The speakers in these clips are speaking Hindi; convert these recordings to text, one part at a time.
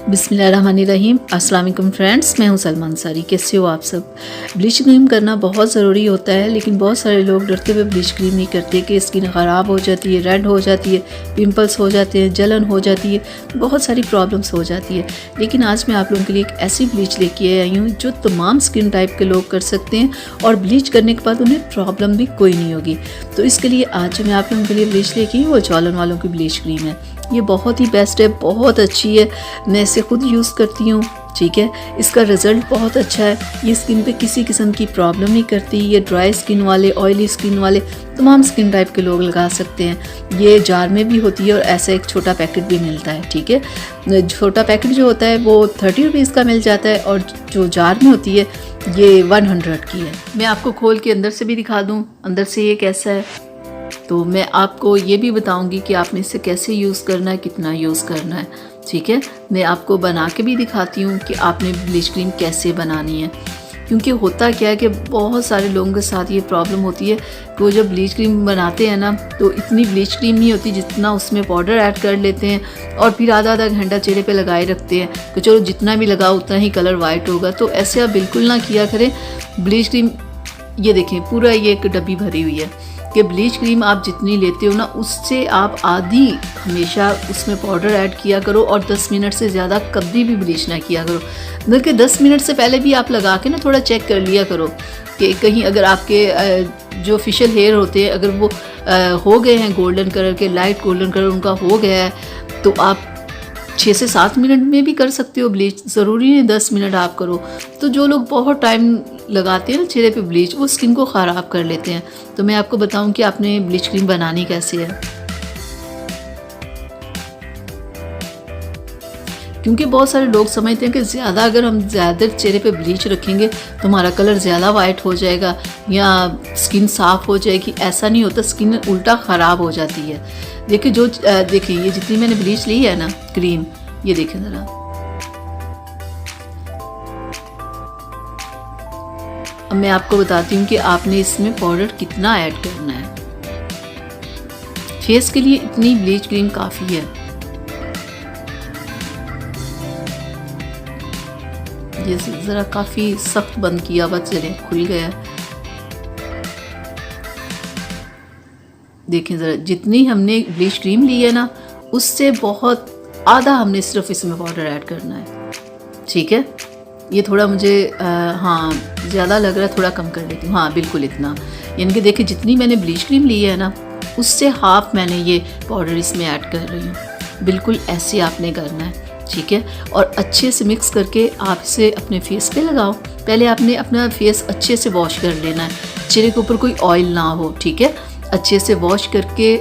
बिस्मिल्लाहिर्रहमानिर्रहीम। अस्सलाम वालेकुम फ्रेंड्स, मैं हूं सलमान अंसारी। कैसे हो आप सब। ब्लीच क्रीम करना बहुत ज़रूरी होता है, लेकिन बहुत सारे लोग डरते हुए ब्लीच क्रीम नहीं करते कि स्किन ख़राब हो जाती है, रेड हो जाती है, पिंपल्स हो जाते हैं, जलन हो जाती है, बहुत सारी प्रॉब्लम्स हो जाती है। लेकिन आज मैं आप लोगों के लिए एक ऐसी ब्लीच लेके आई हूँ जो तमाम स्किन टाइप के लोग कर सकते हैं और ब्लीच करने के बाद उन्हें प्रॉब्लम भी कोई नहीं होगी। तो इसके लिए आज मैं आप लोगों के लिए ब्लीच लेके आई हूँ, वो जॉलन वालों की ब्लीच क्रीम है। ये बहुत ही बेस्ट है, बहुत अच्छी है, मैं इसे खुद यूज़ करती हूँ। ठीक है, इसका रिज़ल्ट बहुत अच्छा है। ये स्किन पे किसी किस्म की प्रॉब्लम नहीं करती। ये ड्राई स्किन वाले, ऑयली स्किन वाले, तमाम स्किन टाइप के लोग लगा सकते हैं। ये जार में भी होती है और ऐसा एक छोटा पैकेट भी मिलता है। ठीक है, छोटा पैकेट जो होता है वो 30 रुपीज़ का मिल जाता है और जो जार में होती है ये 100 की है। मैं आपको खोल के अंदर से भी दिखा दूँ अंदर से ये कैसा है। तो मैं आपको ये भी बताऊंगी कि आपने इसे कैसे यूज़ करना है, कितना यूज़ करना है। ठीक है, मैं आपको बना के भी दिखाती हूँ कि आपने ब्लीच क्रीम कैसे बनानी है। क्योंकि होता क्या है कि बहुत सारे लोगों के साथ ये प्रॉब्लम होती है कि वो जब ब्लीच क्रीम बनाते हैं ना तो इतनी ब्लीच क्रीम नहीं होती जितना उसमें पाउडर ऐड कर लेते हैं और फिर आधा आधा घंटा चेहरे पे लगाए रखते हैं कि चलो जितना भी लगाओ उतना ही कलर वाइट होगा। तो ऐसे आप बिल्कुल ना किया करें। ब्लीच क्रीम ये देखें, पूरा ये एक डब्बी भरी हुई है कि ब्लीच क्रीम आप जितनी लेते हो ना उससे आप आधी हमेशा उसमें पाउडर ऐड किया करो और 10 मिनट से ज़्यादा कभी भी ब्लीच ना किया करो। बल्कि 10 मिनट से पहले भी आप लगा के ना थोड़ा चेक कर लिया करो कि कहीं अगर आपके जो फेशियल हेयर होते हैं अगर वो हो गए हैं गोल्डन कलर के, लाइट गोल्डन कलर उनका हो गया है, तो आप 6 से 7 मिनट में भी कर सकते हो ब्लीच। ज़रूरी नहीं 10 मिनट आप करो। तो जो लोग बहुत टाइम लगाते हैं ना चेहरे पे ब्लीच, वो स्किन को ख़राब कर लेते हैं। तो मैं आपको बताऊं कि आपने ब्लीच क्रीम बनानी कैसे है। क्योंकि बहुत सारे लोग समझते हैं कि ज़्यादा अगर हम ज़्यादा चेहरे पे ब्लीच रखेंगे तो हमारा कलर ज़्यादा वाइट हो जाएगा या स्किन साफ़ हो जाएगी। ऐसा नहीं होता, स्किन उल्टा ख़राब हो जाती है। देखिए देखिए ये जितनी मैंने ब्लीच ली है ना क्रीम, ये देखें ज़रा। अब मैं आपको बताती हूँ कि आपने इसमें पाउडर कितना ऐड करना है। फेस के लिए इतनी ब्लीच क्रीम काफ़ी है। ये ज़रा काफ़ी सख्त बंद किया हुआ, चले खुल गया। देखें ज़रा, जितनी हमने ब्लीच क्रीम ली है ना उससे बहुत आधा हमने सिर्फ इसमें पाउडर ऐड करना है। ठीक है, ये थोड़ा मुझे हाँ ज़्यादा लग रहा है, थोड़ा कम कर लेती हूँ। हाँ बिल्कुल इतना, यानी कि देखिए जितनी मैंने ब्लीच क्रीम ली है ना उससे हाफ मैंने ये पाउडर इसमें ऐड कर रही हूँ। बिल्कुल ऐसे आपने करना है। ठीक है, और अच्छे से मिक्स करके आप इसे अपने फेस पे लगाओ। पहले आपने अपना फेस अच्छे से वॉश कर लेना है, चेहरे के ऊपर कोई ऑयल ना हो। ठीक है, अच्छे से वॉश करके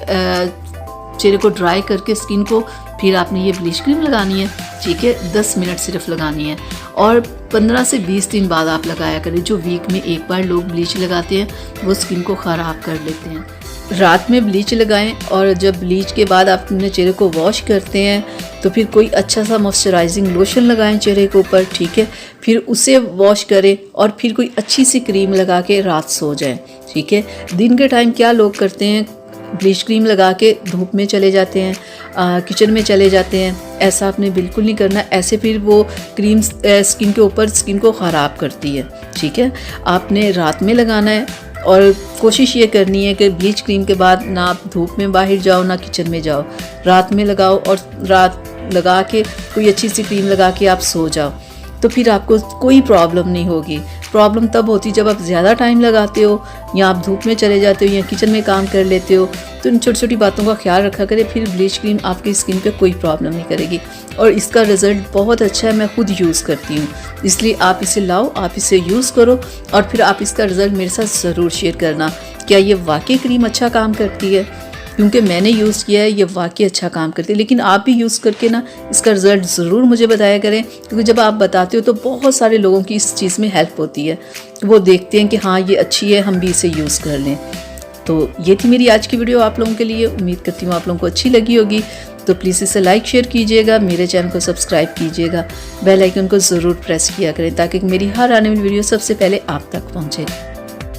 चेहरे को ड्राई करके स्किन को फिर आपने ये ब्लीच क्रीम लगानी है। ठीक है, 10 मिनट सिर्फ लगानी है और 15 से 20 दिन बाद आप लगाया करें। जो वीक में एक बार लोग ब्लीच लगाते हैं वो स्किन को ख़राब कर लेते हैं। रात में ब्लीच लगाएं और जब ब्लीच के बाद आप अपने चेहरे को वॉश करते हैं तो फिर कोई अच्छा सा मॉइस्चराइजिंग लोशन लगाएं चेहरे के ऊपर। ठीक है, फिर उसे वॉश करें और फिर कोई अच्छी सी क्रीम लगा के रात सो जाएं। ठीक है, दिन के टाइम क्या लोग करते हैं, ब्लीच क्रीम लगा के धूप में चले जाते हैं, किचन में चले जाते हैं। ऐसा आपने बिल्कुल नहीं करना। ऐसे फिर वो क्रीम स्किन के ऊपर स्किन को ख़राब करती है। ठीक है, आपने रात में लगाना है और कोशिश ये करनी है कि ब्लीच क्रीम के बाद ना आप धूप में बाहर जाओ ना किचन में जाओ। रात में लगाओ और रात लगा के कोई अच्छी सी क्रीम लगा के आप सो जाओ, तो फिर आपको कोई प्रॉब्लम नहीं होगी। प्रॉब्लम तब होती जब आप ज़्यादा टाइम लगाते हो या आप धूप में चले जाते हो या किचन में काम कर लेते हो। तो इन छोटी छोटी बातों का ख्याल रखा करें, फिर ब्लीच क्रीम आपकी स्किन पे कोई प्रॉब्लम नहीं करेगी। और इसका रिज़ल्ट बहुत अच्छा है, मैं खुद यूज़ करती हूँ। इसलिए आप इसे लाओ, आप इसे यूज़ करो और फिर आप इसका रिज़ल्ट मेरे साथ ज़रूर शेयर करना। क्या ये वाकई क्रीम अच्छा काम करती है? क्योंकि मैंने यूज़ किया है, ये वाकई अच्छा काम करती है। लेकिन आप भी यूज़ करके ना इसका रिज़ल्ट ज़रूर मुझे बताया करें, क्योंकि जब आप बताते हो तो बहुत सारे लोगों की इस चीज़ में हेल्प होती है। वो देखते हैं कि हाँ ये अच्छी है, हम भी इसे यूज़ कर लें। तो ये थी मेरी आज की वीडियो आप लोगों के लिए। उम्मीद करती हूँ आप लोगों को अच्छी लगी होगी। तो प्लीज़ इसे लाइक शेयर कीजिएगा, मेरे चैनल को सब्सक्राइब कीजिएगा, बेल आइकन को ज़रूर प्रेस किया करें ताकि मेरी हर आने वाली वीडियो सबसे पहले आप तक पहुँचे।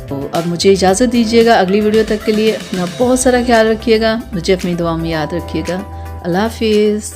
तो अब मुझे इजाज़त दीजिएगा। अगली वीडियो तक के लिए अपना बहुत सारा ख्याल रखिएगा, मुझे अपनी दुआ में याद रखिएगा। अल्लाह हाफिज़।